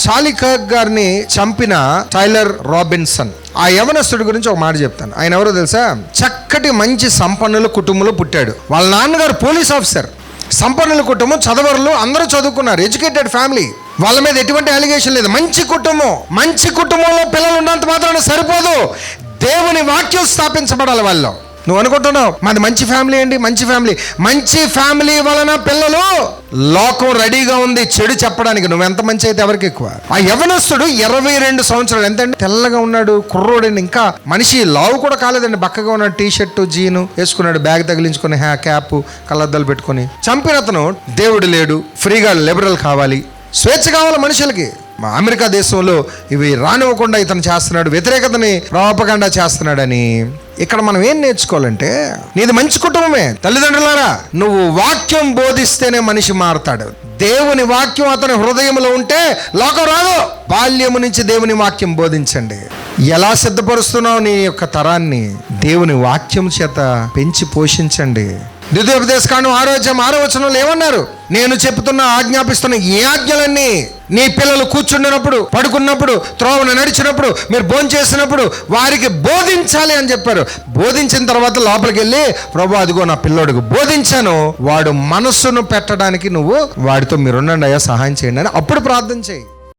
Charlie Kirk గారిని చంపిన tailor Robinson, ఆ యవనస్తుడి గురించి ఒక మాట చెప్తాను. ఆయన ఎవరో తెలుసా? చక్కటి మంచి సంపన్నుల కుటుంబంలో పుట్టాడు. వాళ్ళ నాన్నగారు పోలీస్ ఆఫీసర్. సంపన్నుల కుటుంబం, చదవరులు, అందరూ చదువుకున్నారు, ఎడ్యుకేటెడ్ ఫ్యామిలీ. వాళ్ళ మీద ఎటువంటి అలిగేషన్ లేదు. మంచి కుటుంబం. మంచి కుటుంబంలో పిల్లలు ఉన్నంత మాత్రాన సరిపోదు, దేవుని వాక్యం స్థాపించబడాలి వాళ్ళు. నువ్వు అనుకుంటున్నావు మాది మంచి ఫ్యామిలీ అండి, మంచి ఫ్యామిలీ. మంచి ఫ్యామిలీ వలన పిల్లలు, లోకం రెడీగా ఉంది చెడు చెప్పడానికి. నువ్వు ఎంత మంచి అయితే ఎవరికి ఎక్కువ. ఆ యవనస్తుడు 22 సంవత్సరాలు, ఎంతండి, తెల్లగా ఉన్నాడు, కుర్రోడండి, ఇంకా మనిషి లావు కూడా కాలేదండి, బక్కగా ఉన్నాడు, టీ షర్టు జీను వేసుకున్నాడు, బ్యాగ్ తగిలించుకుని, క్యాప్, కళ్ళద్దాలు పెట్టుకుని. చంపిన అతను దేవుడు లేడు, ఫ్రీగా లిబరల్ కావాలి, స్వేచ్ఛ కావాలి మనుషులకి. మా అమెరికా దేశంలో ఇవి రానివ్వకుండా ఇతను చేస్తున్నాడు, వ్యతిరేకతని ప్రాపగండా చేస్తున్నాడని. ఇక్కడ మనం ఏం నేర్చుకోవాలంటే, నీది మంచి కుటుంబమే. తల్లిదండ్రులారా, నువ్వు వాక్యం బోధిస్తేనే మనిషి మారతాడు. దేవుని వాక్యం అతని హృదయంలో ఉంటే లోకం రాదు. బాల్యము నుంచి దేవుని వాక్యం బోధించండి. ఎలా సిద్ధపరుస్తున్నావు నీ యొక్క తరాన్ని? దేవుని వాక్యం చేత పెంచి పోషించండి. ద్వితీయోపదేశకాండం 6వ వచనంలో ఏమన్నారు? నేను చెప్తున్నా, ఆజ్ఞాపిస్తున్న ఈ ఆజ్ఞలన్నీ నీ పిల్లలు కూర్చుండినప్పుడు, పడుకున్నప్పుడు, త్రోవను నడిచినప్పుడు, మీరు భోంచేసినప్పుడు వారికి బోధించాలి అని చెప్పారు. బోధించిన తర్వాత లోపలికి వెళ్ళి, ప్రభు అదిగో నా పిల్లోడికి బోధించాను, వాడు మనస్సును పెట్టడానికి నువ్వు వాడితో మీరుండండి అయ్యా, సహాయం చేయండి అని అప్పుడు ప్రార్థన చేయి.